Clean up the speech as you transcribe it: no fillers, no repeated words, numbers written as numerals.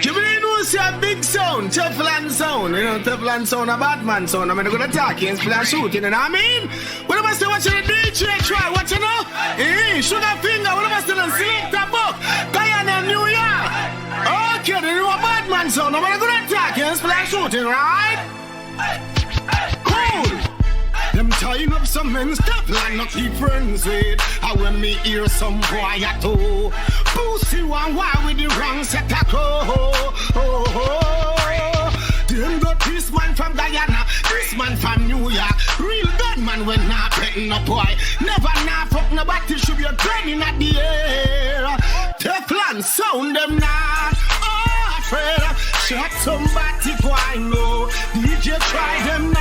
You really know see a big sound, Tefflonn Sound. You know, Tefflonn Sound, a bad man sound. I'm gonna attack you and play shooting, you know what I mean? What am I say, watching the DJ try, what you know? Sugar finger, what am I saying, select a book, Guyana, New York. Okay, then you know a bad man sound. I'm gonna attack you and play shooting, right? Cool. Them tying up some men, stop like not keep friends with. And when me hear some boy at all, pussy one why with the wrong set a Them got this man from Guyana, this man from New York. Real good man when not betting no boy. Never not fuck nobody, should be a gun in the air. Tefflonn Sound them not afraid. Shot somebody boy no. DJ try them now.